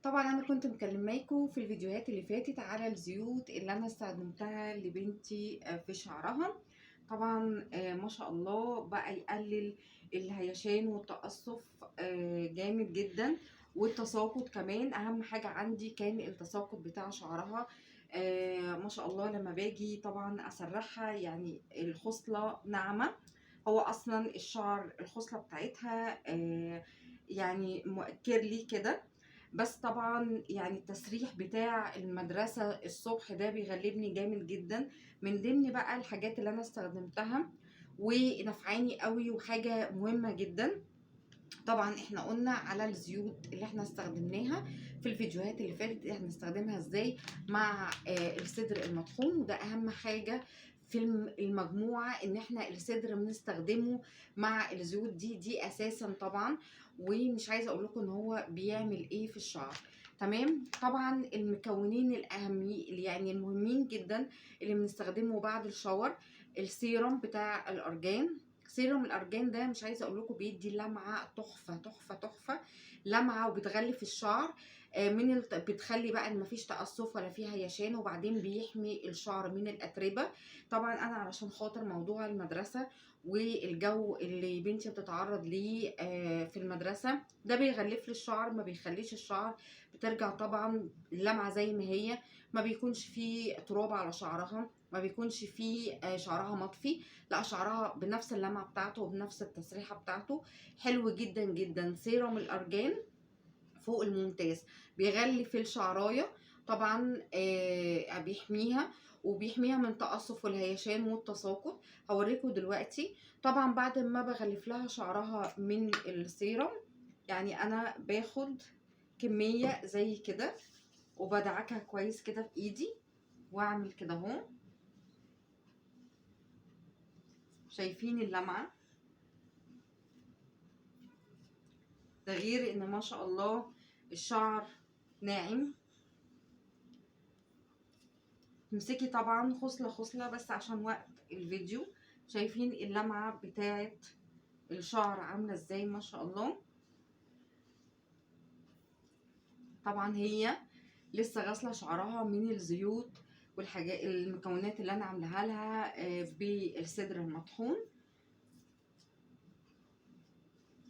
طبعا انا كنت مكلماكم في الفيديوهات اللي فاتت على الزيوت اللي انا استخدمتها لبنتي في شعرها. طبعا ما شاء الله بقى يقلل الهيشان والتقصف جامد جدا، والتساقط كمان. اهم حاجة عندي كان التساقط بتاع شعرها. ما شاء الله لما باجي طبعا اسرحها يعني الخصلة ناعمة. هو اصلا الشعر الخصلة بتاعتها يعني كيرلي كده، بس طبعا يعني التسريح بتاع المدرسة الصبح ده بيغلبني جامد جدا. من ضمن بقى الحاجات اللي انا استخدمتها ونفعاني قوي وحاجة مهمة جدا، طبعا احنا قلنا على الزيوت اللي احنا استخدمناها في الفيديوهات اللي فاتت هنستخدمها ازاي مع الصدر المطحون. وده اهم حاجة في المجموعة، ان احنا الصدر بنستخدمه مع الزيوت دي اساسا طبعا. ومش عايزة اقول لكم ان هو بيعمل ايه في الشعر. تمام. طبعا المكونين الاهمين يعني المهمين جدا اللي بنستخدمه بعد الشاور، السيرم بتاع الارجان. سيروم الارجان ده مش عايزه اقول لكم بيدي لمعه تحفه تحفه تحفه، لمعه وبتغلف الشعر. بتخلي بقى ان مفيش تقصف ولا فيه هيشان، وبعدين بيحمي الشعر من الاتربه. طبعا انا علشان خاطر موضوع المدرسه والجو اللي بنتي بتتعرض ليه في المدرسه، ده بيغلف لي الشعر، ما بيخليش الشعر بترجع طبعا اللمعه زي ما هي. ما بيكونش فيه تراب على شعرها، ما بيكونش فيه شعرها مطفي، لا شعرها بنفس اللمعه بتاعته وبنفس التسريحه بتاعته. حلو جدا جدا. سيروم الارجان فوق الممتاز، بيغلف الشعرايه طبعا، بيحميها وبيحميها من تقصف والهيشان والتساقط. هوريكم دلوقتي. طبعا بعد ما بغلف لها شعرها من السيروم، يعني انا باخد كميه زي كده وبدعكها كويس كده في ايدي واعمل كده اهو. شايفين اللمعه؟ ده غير ان ما شاء الله الشعر ناعم. تمسكي طبعا خصلة خصلة بس عشان وقت الفيديو. شايفين اللمعة بتاعت الشعر عاملة ازاي؟ ما شاء الله. طبعا هي لسه غاسلة شعرها من الزيوت والحاجات المكونات اللي انا عاملاها لها بالصدر المطحون.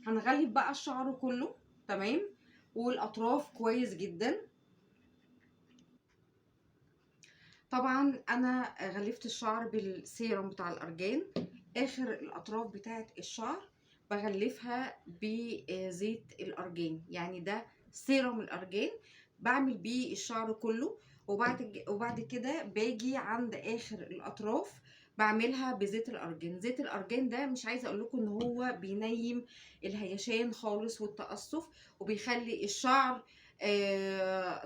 هنغلف بقى الشعر كله تمام، والاطراف كويس جدا. طبعا انا غلفت الشعر بالسيرم بتاع الارجان. اخر الاطراف بتاعه الشعر بغلفها بزيت الارجان، يعني ده سيرم الارجان بعمل بيه الشعر كله. وبعد كده باجي عند اخر الاطراف بعملها بزيت الارجان. زيت الارجان ده مش عايزه اقول لكم ان هو بينيم الهيشان خالص والتقصف، وبيخلي الشعر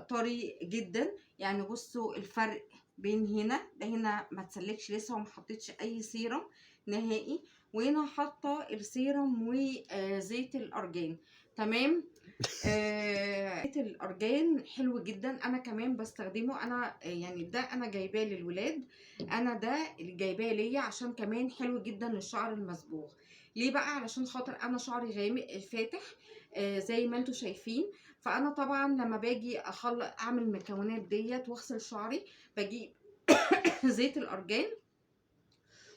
طري جدا. يعني بصوا الفرق بين هنا ده، هنا ما تسلكش لسه وما حطيتش اي سيرم نهائي، وهنا حاطه السيرم وزيت الارجان. تمام. زيت الارجان حلو جدا، انا كمان بستخدمه. انا يعني ده انا جايباه للولاد، انا ده اللي جايباه ليا عشان كمان حلو جدا للشعر المصبوغ. ليه بقى؟ علشان خاطر انا شعري غامق فاتح زي ما انتم شايفين. فانا طبعا لما باجي اعمل المكونات ديت واغسل شعري، بجيب زيت الارجان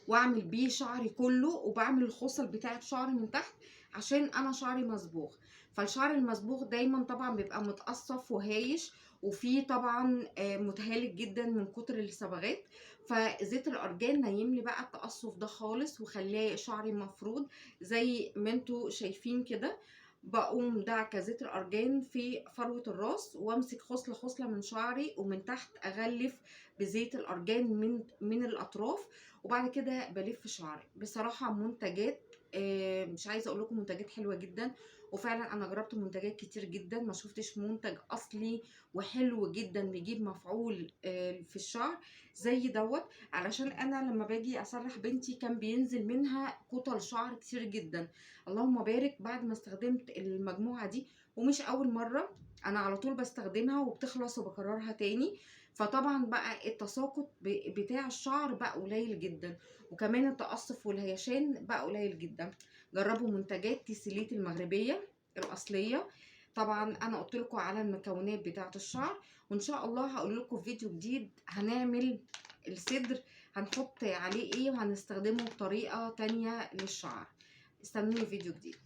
واعمل بيه شعري كله، وبعمل الخصل بتاعت شعري من تحت عشان انا شعري مصبوغ. فالشعر المصبوغ دايما طبعا بيبقى متقصف وهايش، وفيه طبعا متهالك جدا من كتر الصبغات. فزيت الارجان نايم لي بقى التقصف ده خالص، وخلاه شعري مفرود زي ما انتوا شايفين كده. بقوم دعكه زيت الارجان في فروه الراس، وامسك خصله خصله من شعري ومن تحت اغلف بزيت الارجان من الاطراف، وبعد كده بلف شعري. بصراحه منتجات مش عايزه اقول لكم منتجات حلوه جدا، وفعلا انا جربت منتجات كتير جدا ما شفتش منتج اصلي وحلو جدا بيجيب مفعول في الشعر زي دوت. علشان انا لما باجي اسرح بنتي كان بينزل منها كتل شعر كتير جدا. اللهم بارك بعد ما استخدمت المجموعه دي، ومش اول مره، انا على طول بستخدمها وبتخلص وبكررها تاني. فطبعا بقى التساقط بتاع الشعر بقى قليل جدا، وكمان التقصف والهيشان بقى قليل جدا. جربوا منتجات تيسيليت المغربيه الاصليه، طبعا انا قلت لكم على المكونات بتاعه الشعر، وان شاء الله هقول لكم في فيديو جديد هنعمل الصدر هنحط عليه ايه وهنستخدمه بطريقه تانية للشعر. استنوني فيديو جديد.